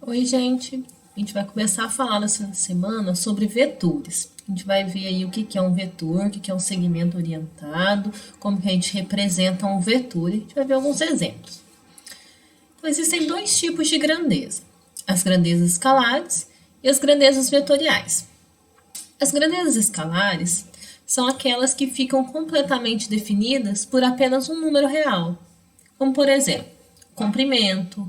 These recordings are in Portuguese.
Oi, gente. A gente vai começar a falar nessa semana sobre vetores. A gente vai ver aí o que que é um vetor, o que que é um segmento orientado, como que a gente representa um vetor. E a gente vai ver alguns exemplos. Então, existem dois tipos de grandeza: as grandezas escalares e as grandezas vetoriais. As grandezas escalares são aquelas que ficam completamente definidas por apenas um número real, como por exemplo, o comprimento,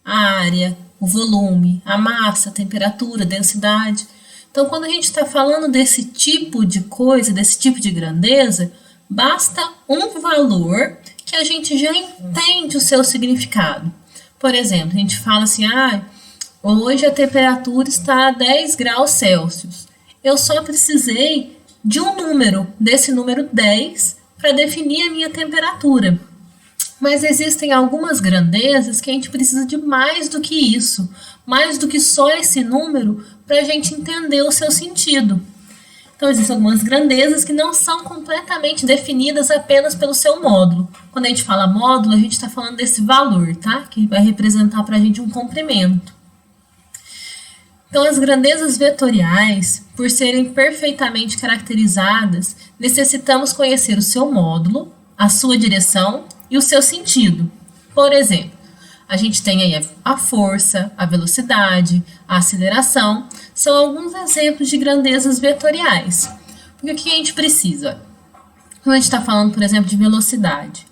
a área, o volume, a massa, a temperatura, a densidade. Então, quando a gente está falando desse tipo de coisa, desse tipo de grandeza, basta um valor que a gente já entende o seu significado. Por exemplo, a gente fala assim, hoje a temperatura está a 10 graus Celsius. Eu só precisei de um número, desse número 10, para definir a minha temperatura. Mas existem algumas grandezas que a gente precisa de mais do que isso, mais do que só esse número, para a gente entender o seu sentido. Então, existem algumas grandezas que não são completamente definidas apenas pelo seu módulo. Quando a gente fala módulo, a gente está falando desse valor, tá? Que vai representar para a gente um comprimento. Então, as grandezas vetoriais, por serem perfeitamente caracterizadas, necessitamos conhecer o seu módulo, a sua direção e o seu sentido. Por exemplo, a gente tem aí a força, a velocidade, a aceleração, são alguns exemplos de grandezas vetoriais. Porque o que a gente precisa? Quando a gente está falando, por exemplo, de velocidade,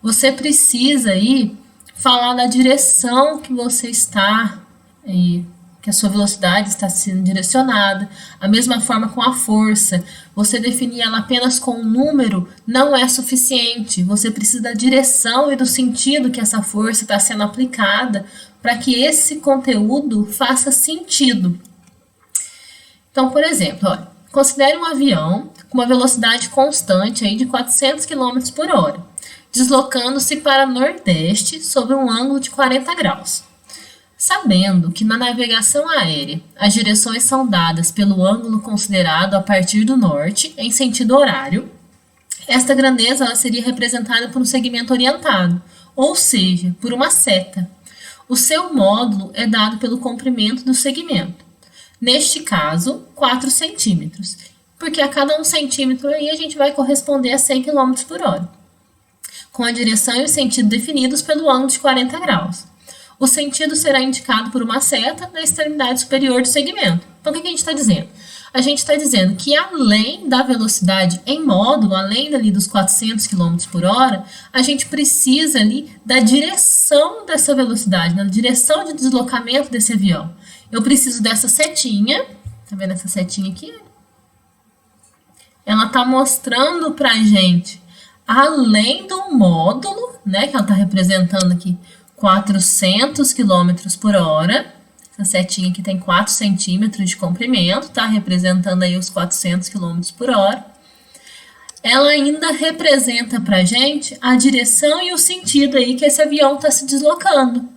você precisa aí falar da direção que você está aí, que a sua velocidade está sendo direcionada. A mesma forma com a força, você definir ela apenas com um número não é suficiente. Você precisa da direção e do sentido que essa força está sendo aplicada para que esse conteúdo faça sentido. Então, por exemplo, considere um avião com uma velocidade constante aí de 400 km por hora, deslocando-se para nordeste sobre um ângulo de 40 graus. Sabendo que na navegação aérea as direções são dadas pelo ângulo considerado a partir do norte em sentido horário, esta grandeza ela seria representada por um segmento orientado, ou seja, por uma seta. O seu módulo é dado pelo comprimento do segmento. Neste caso, 4 centímetros, porque a cada 1 centímetro aí a gente vai corresponder a 100 km por hora, com a direção e o sentido definidos pelo ângulo de 40 graus. O sentido será indicado por uma seta na extremidade superior do segmento. Então, o que a gente está dizendo? A gente está dizendo que além da velocidade em módulo, além ali dos 400 km por hora, a gente precisa ali da direção dessa velocidade, da direção de deslocamento desse avião. Eu preciso dessa setinha, tá vendo essa setinha aqui? Ela está mostrando para a gente, além do módulo, né, que ela está representando aqui, 400 km por hora. Essa setinha aqui tem 4 centímetros de comprimento, tá? Representando aí os 400 km por hora. Ela ainda representa pra gente a direção e o sentido aí que esse avião está se deslocando.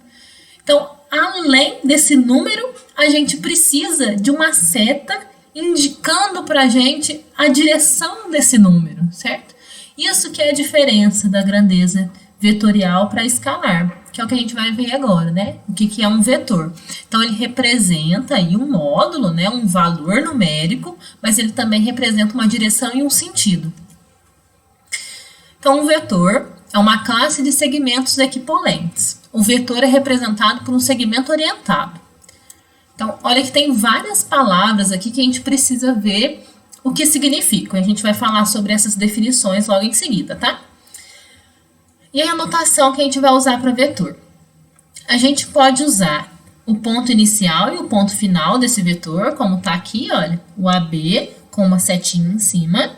Então, além desse número, a gente precisa de uma seta indicando pra gente a direção desse número, certo? Isso que é a diferença da grandeza vetorial para escalar, que é o que a gente vai ver agora, né? O que é um vetor. Então, ele representa aí um módulo, né? Um valor numérico, mas ele também representa uma direção e um sentido. Então, um vetor é uma classe de segmentos equipolentes. O vetor é representado por um segmento orientado. Então, olha que tem várias palavras aqui que a gente precisa ver o que significam. A gente vai falar sobre essas definições logo em seguida, tá? E a notação que a gente vai usar para vetor? A gente pode usar o ponto inicial e o ponto final desse vetor, como está aqui, olha, o AB com uma setinha em cima.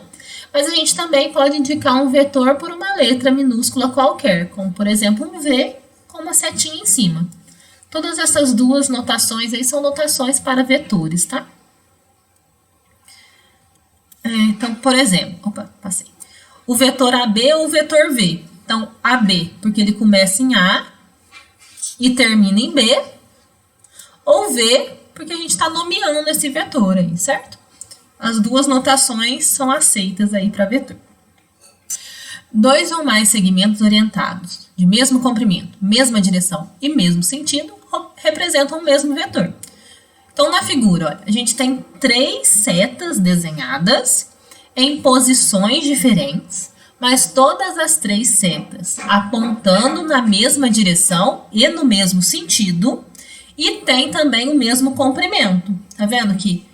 Mas a gente também pode indicar um vetor por uma letra minúscula qualquer, como por exemplo um V com uma setinha em cima. Todas essas duas notações aí são notações para vetores, tá? Então, por exemplo, o vetor AB ou o vetor V. Então, AB, porque ele começa em A e termina em B, ou V, porque a gente está nomeando esse vetor aí, certo? As duas notações são aceitas aí para vetor. 2 ou mais segmentos orientados, de mesmo comprimento, mesma direção e mesmo sentido, representam o mesmo vetor. Então, na figura, olha, a gente tem 3 setas desenhadas em posições diferentes, mas todas as 3 setas apontando na mesma direção e no mesmo sentido, e tem também o mesmo comprimento. Tá vendo que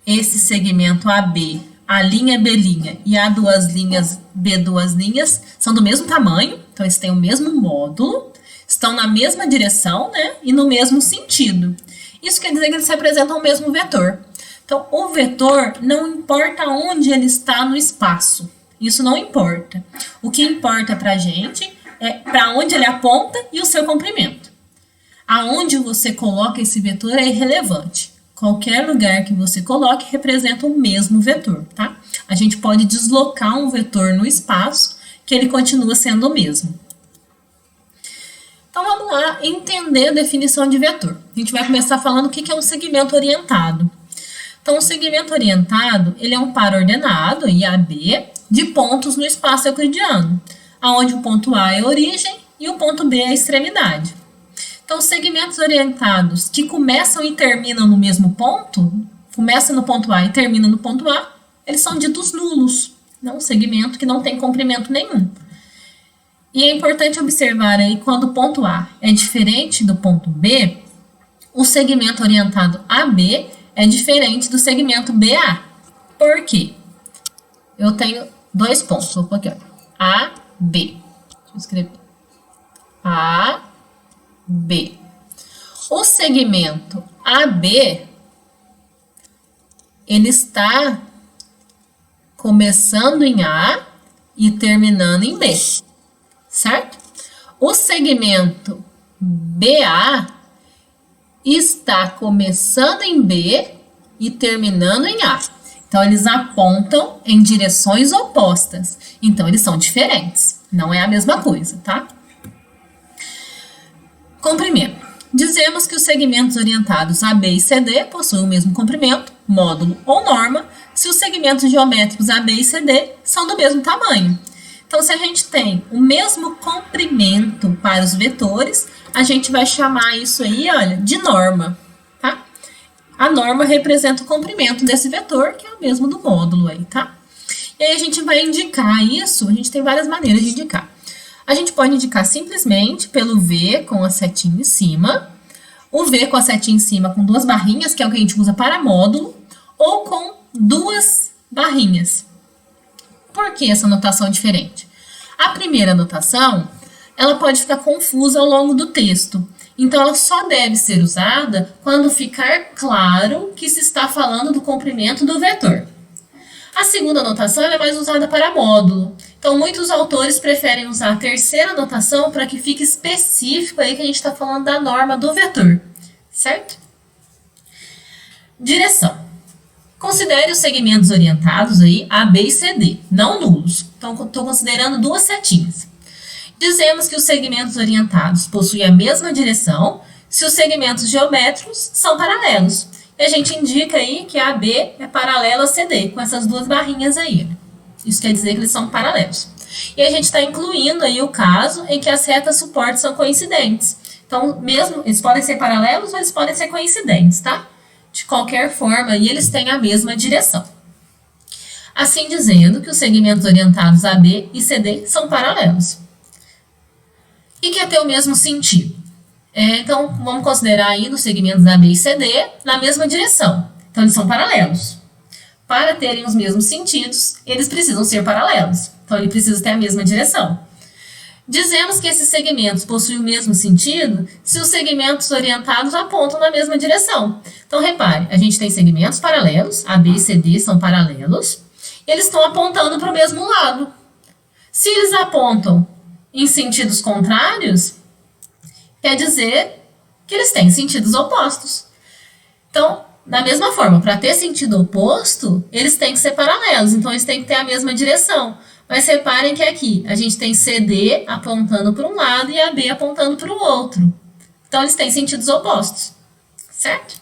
esse segmento AB, a linha B' e a duas linhas B duas linhas são do mesmo tamanho, então eles têm o mesmo módulo, estão na mesma direção, né, e no mesmo sentido. Isso quer dizer que eles representam o mesmo vetor. Então, o vetor não importa onde ele está no espaço. Isso não importa. O que importa para a gente é para onde ele aponta e o seu comprimento. Aonde você coloca esse vetor é irrelevante. Qualquer lugar que você coloque representa o mesmo vetor, tá? A gente pode deslocar um vetor no espaço que ele continua sendo o mesmo. Então, vamos lá entender a definição de vetor. A gente vai começar falando o que é um segmento orientado. Então, o segmento orientado, ele é um par ordenado, IAB, de pontos no espaço euclidiano, onde o ponto A é a origem e o ponto B é a extremidade. Então, segmentos orientados que começam e terminam no mesmo ponto, começa no ponto A e termina no ponto A, eles são ditos nulos, não um segmento que não tem comprimento nenhum. E é importante observar aí, quando o ponto A é diferente do ponto B, o segmento orientado AB é diferente do segmento BA. Por quê? Eu tenho 2 pontos, vou colocar aqui, AB. Deixa eu escrever. AB. O segmento AB, ele está começando em A e terminando em B. Certo? O segmento BA está começando em B e terminando em A. Então, eles apontam em direções opostas. Então, eles são diferentes. Não é a mesma coisa, tá? Comprimento. Dizemos que os segmentos orientados AB e CD possuem o mesmo comprimento, módulo ou norma, se os segmentos geométricos AB e CD são do mesmo tamanho. Então, se a gente tem o mesmo comprimento para os vetores, a gente vai chamar isso aí, olha, de norma, tá? A norma representa o comprimento desse vetor, que é o mesmo do módulo aí, tá? E aí a gente vai indicar isso, a gente tem várias maneiras de indicar. A gente pode indicar simplesmente pelo V com a setinha em cima, o V com a setinha em cima com 2 barrinhas, que é o que a gente usa para módulo, ou com 2 barrinhas. Por que essa notação é diferente? A primeira notação, ela pode ficar confusa ao longo do texto. Então, ela só deve ser usada quando ficar claro que se está falando do comprimento do vetor. A segunda notação é mais usada para módulo. Então, muitos autores preferem usar a terceira notação para que fique específico aí que a gente está falando da norma do vetor, certo? Direção. Considere os segmentos orientados aí, AB e CD, não nulos. Então, estou considerando 2 setinhas. Dizemos que os segmentos orientados possuem a mesma direção se os segmentos geométricos são paralelos. E a gente indica aí que a AB é paralela a CD, com essas 2 barrinhas aí. Isso quer dizer que eles são paralelos. E a gente está incluindo aí o caso em que as retas suporte são coincidentes. Então, mesmo, eles podem ser paralelos ou eles podem ser coincidentes, tá? De qualquer forma, aí eles têm a mesma direção. Assim dizendo que os segmentos orientados AB e CD são paralelos. E quer ter o mesmo sentido. Então, vamos considerar aí os segmentos AB e CD na mesma direção. Então, eles são paralelos. Para terem os mesmos sentidos, eles precisam ser paralelos. Então, ele precisa ter a mesma direção. Dizemos que esses segmentos possuem o mesmo sentido se os segmentos orientados apontam na mesma direção. Então, repare, a gente tem segmentos paralelos, AB e CD são paralelos, e eles estão apontando para o mesmo lado. Se eles apontam em sentidos contrários, quer dizer que eles têm sentidos opostos. Então, da mesma forma, para ter sentido oposto, eles têm que ser paralelos, então eles têm que ter a mesma direção. Mas reparem que aqui a gente tem CD apontando para um lado e AB apontando para o outro. Então, eles têm sentidos opostos, certo?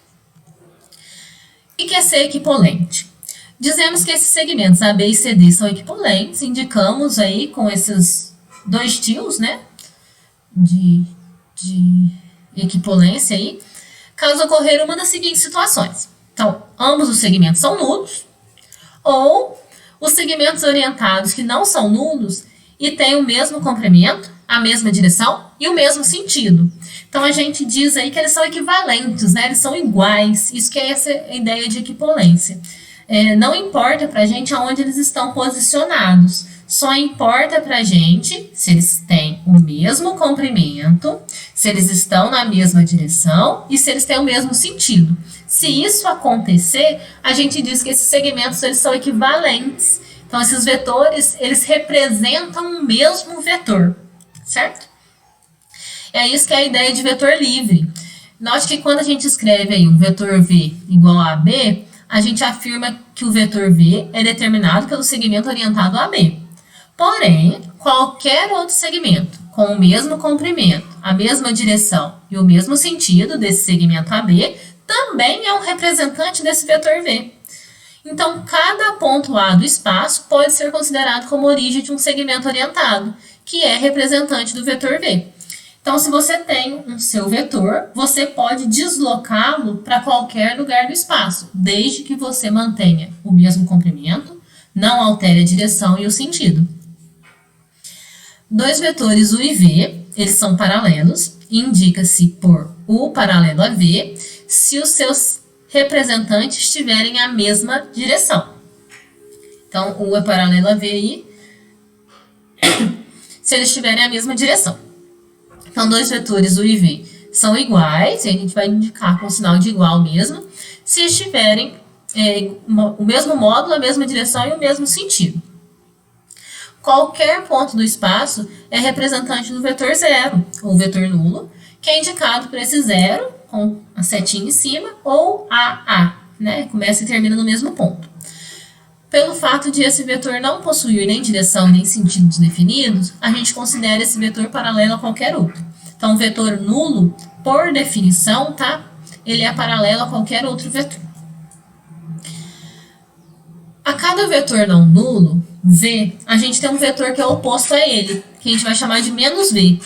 E quer ser equipolente. Dizemos que esses segmentos AB e CD são equipolentes, indicamos aí com esses 2 tios, né? equipolência aí, caso ocorrer uma das seguintes situações. Então, ambos os segmentos são nulos, ou os segmentos orientados que não são nulos e têm o mesmo comprimento, a mesma direção e o mesmo sentido. Então, a gente diz aí que eles são equivalentes, né? Eles são iguais. Isso que é essa ideia de equipolência. Não importa para a gente aonde eles estão posicionados, só importa para a gente se eles têm o mesmo comprimento, se eles estão na mesma direção e se eles têm o mesmo sentido. Se isso acontecer, a gente diz que esses segmentos eles são equivalentes. Então, esses vetores, eles representam o mesmo vetor, certo? É isso que é a ideia de vetor livre. Note que quando a gente escreve aí um vetor V igual a AB, a gente afirma que o vetor V é determinado pelo segmento orientado a AB. Porém, qualquer outro segmento com o mesmo comprimento, a mesma direção e o mesmo sentido desse segmento AB também é um representante desse vetor V. Então, cada ponto A do espaço pode ser considerado como origem de um segmento orientado, que é representante do vetor V. Então, se você tem um seu vetor, você pode deslocá-lo para qualquer lugar do espaço, desde que você mantenha o mesmo comprimento, não altere a direção e o sentido. Dois vetores U e V, eles são paralelos, indica-se por U paralelo a V, se os seus representantes tiverem a mesma direção. Então, U é paralelo a V aí, se eles tiverem a mesma direção. Então, dois vetores U e V são iguais, e a gente vai indicar com sinal de igual mesmo, se estiverem o mesmo módulo, a mesma direção e o mesmo sentido. Qualquer ponto do espaço é representante do vetor zero, ou vetor nulo, que é indicado por esse zero, com a setinha em cima, ou AA, né? Começa e termina no mesmo ponto. Pelo fato de esse vetor não possuir nem direção nem sentidos definidos, a gente considera esse vetor paralelo a qualquer outro. Então, o vetor nulo, por definição, tá? Ele é paralelo a qualquer outro vetor. A cada vetor não nulo, V, a gente tem um vetor que é oposto a ele, que a gente vai chamar de menos V.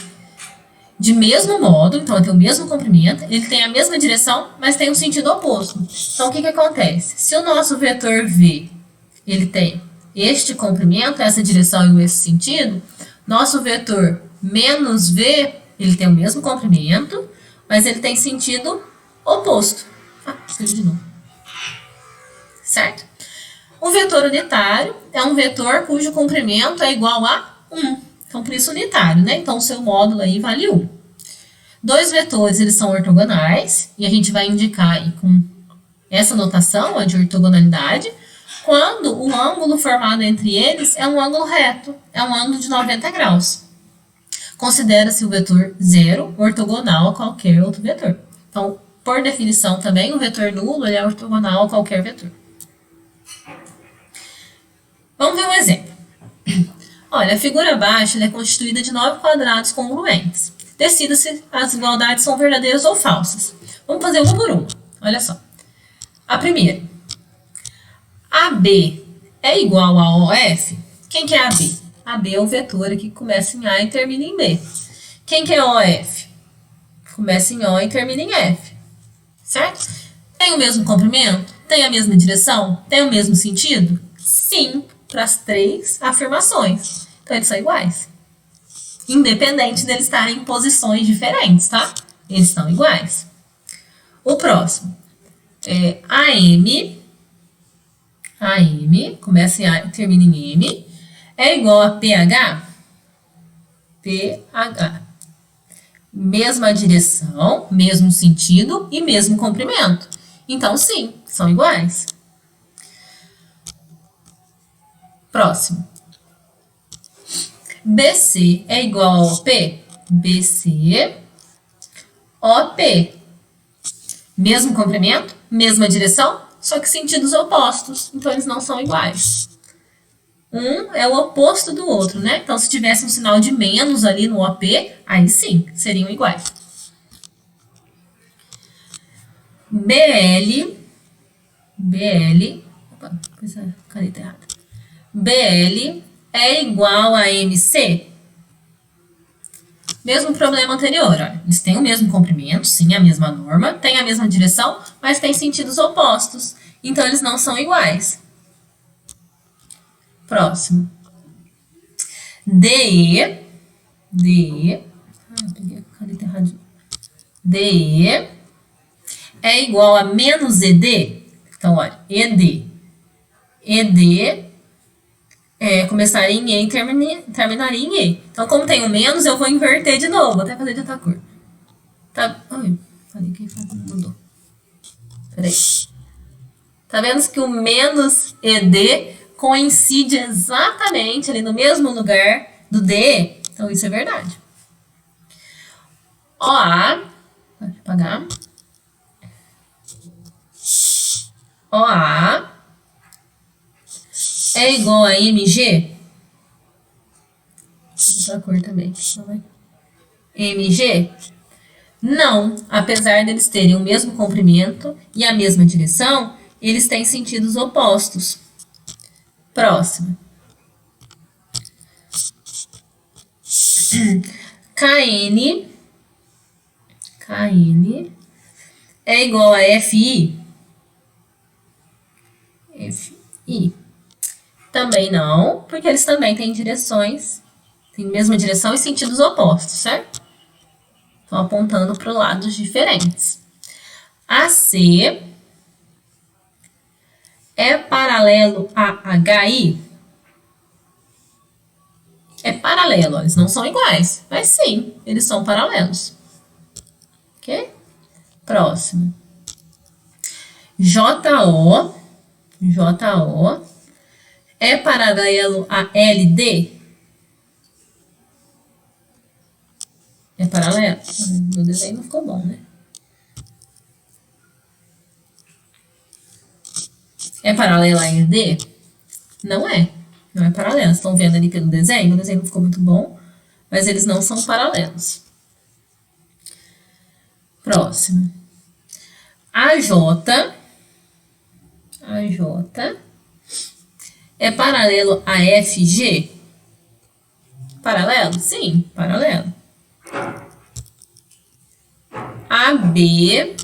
De mesmo modo, então ele tem o mesmo comprimento, ele tem a mesma direção, mas tem um sentido oposto. Então, o que acontece? Se o nosso vetor V ele tem este comprimento, essa direção e esse sentido, nosso vetor menos V, ele tem o mesmo comprimento, mas ele tem sentido oposto. Escrevi de novo. Certo? Um vetor unitário é um vetor cujo comprimento é igual a 1. Então, por isso unitário, né? Então, o seu módulo aí vale 1. Dois vetores, eles são ortogonais, e a gente vai indicar aí com essa notação, a de ortogonalidade, quando o ângulo formado entre eles é um ângulo reto, é um ângulo de 90 graus. Considera-se o vetor zero ortogonal a qualquer outro vetor. Então, por definição também, o vetor nulo ele é ortogonal a qualquer vetor. Vamos ver um exemplo. Olha, a figura abaixo é constituída de 9 quadrados congruentes. Decida se as igualdades são verdadeiras ou falsas. Vamos fazer uma por uma. Olha só. A primeira. AB é igual a OF? Quem que é AB? AB é o vetor aqui que começa em A e termina em B. Quem que é OF? Começa em O e termina em F. Certo? Tem o mesmo comprimento? Tem a mesma direção? Tem o mesmo sentido? Sim, para as três afirmações. Então, eles são iguais. Independente deles estarem em posições diferentes, tá? Eles são iguais. O próximo é AM, começa em A e termina em M, é igual a PH? PH. Mesma direção, mesmo sentido e mesmo comprimento. Então, sim, são iguais. Próximo. BC é igual a OP? BC, OP. Mesmo comprimento, mesma direção, só que sentidos opostos. Então, eles não são iguais. Um é o oposto do outro, né? Então, se tivesse um sinal de menos ali no OP, aí sim, seriam iguais. Opa, pus a caneta errada. BL é igual a MC? Mesmo problema anterior, olha, eles têm o mesmo comprimento, sim, a mesma norma, têm a mesma direção, mas têm sentidos opostos. Então, eles não são iguais. Próximo. DE, peguei a caneta errada. DE é igual a menos ED. Então, olha, ED começaria em E e terminaria em E. Então, como tem o menos, eu vou inverter de novo. Vou até fazer de outra cor. Tá? Ai, falei que mudou. Peraí. Tá vendo que o menos ED coincide exatamente ali no mesmo lugar do DE? Então, isso é verdade. OA, pode apagar. OA é igual a MG. Outra cor também. MG? Não. Apesar deles terem o mesmo comprimento e a mesma direção, eles têm sentidos opostos. Próximo. KN é igual a FI. FI. Também não, porque eles também têm direções, têm a mesma direção e sentidos opostos, certo? Estão apontando para lados diferentes. AC é paralelo a HI? É paralelo, eles não são iguais, mas sim, eles são paralelos. Ok? Próximo. JO é paralelo a LD? É paralelo? Meu desenho não ficou bom, né? É paralelo a LD? Não é. Não é paralelo. Vocês estão vendo ali pelo desenho? O desenho não ficou muito bom, mas eles não são paralelos. Próximo. AJ é paralelo a FG? Paralelo? Sim, paralelo. AB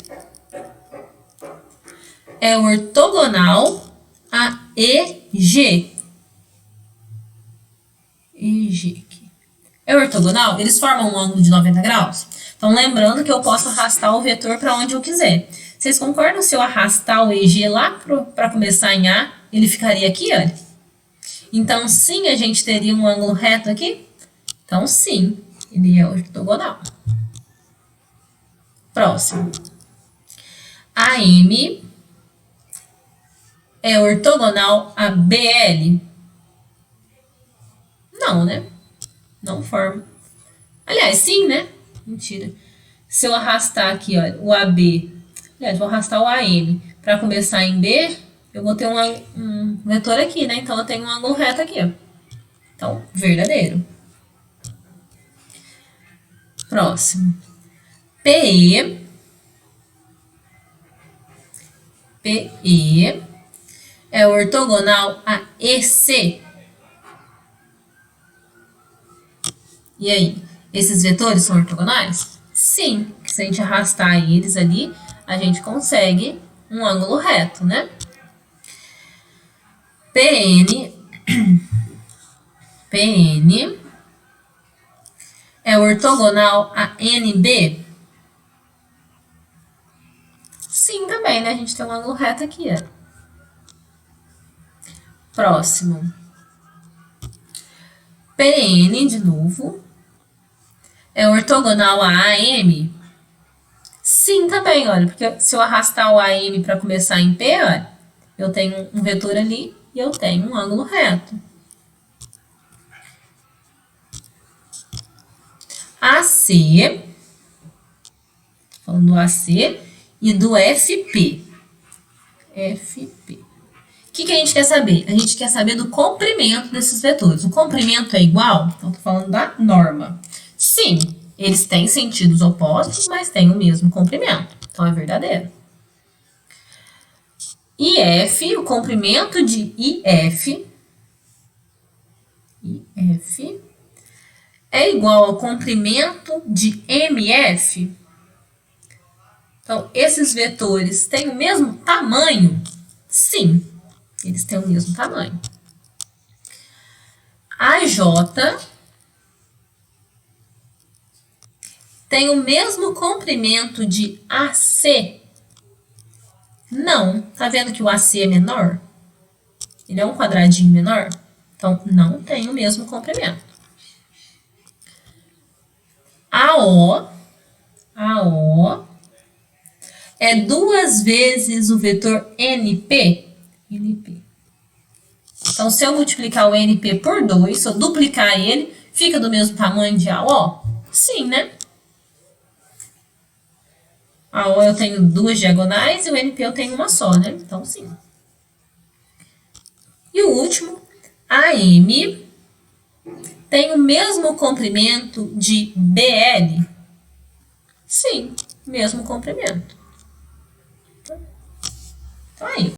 é ortogonal a EG. EG. É ortogonal? Eles formam um ângulo de 90 graus? Então, lembrando que eu posso arrastar o vetor para onde eu quiser. Vocês concordam se eu arrastar o EG lá para começar em A, ele ficaria aqui, olha? Então, sim, a gente teria um ângulo reto aqui? Então, sim, ele é ortogonal. Próximo. AM é ortogonal a BL? Não, né? Não forma. Aliás, sim, né? Mentira. Se eu arrastar aqui, ó, o AB, aliás, vou arrastar o AM para começar em B, eu vou ter um vetor aqui, né? Então, eu tenho um ângulo reto aqui, ó. Então, verdadeiro. Próximo. PE é ortogonal a EC? E aí, esses vetores são ortogonais? Sim, se a gente arrastar eles ali, a gente consegue um ângulo reto, né? PN é ortogonal a NB? Sim, também, né? A gente tem um ângulo reto aqui, ó. Próximo. PN, de novo, é ortogonal a AM? Sim, também, olha, porque se eu arrastar o AM para começar em P, olha, eu tenho um vetor ali e eu tenho um ângulo reto. AC, falando do AC, e do FP. O que a gente quer saber? A gente quer saber do comprimento desses vetores. O comprimento é igual? Então, estou falando da norma. Sim, eles têm sentidos opostos, mas têm o mesmo comprimento. Então, é verdadeiro. IF, o comprimento de IF é igual ao comprimento de MF. Então, esses vetores têm o mesmo tamanho? Sim, eles têm o mesmo tamanho. AJ tem o mesmo comprimento de AC? Não. Tá vendo que o AC é menor? Ele é um quadradinho menor? Então, não tem o mesmo comprimento. AO é 2 vezes o vetor NP? NP. Então, se eu multiplicar o NP por 2, se eu duplicar ele, fica do mesmo tamanho de AO? Sim, né? AO eu tenho 2 diagonais e o NP eu tenho uma só, né? Então, sim. E o último, AM tem o mesmo comprimento de BL? Sim, mesmo comprimento. Então, aí.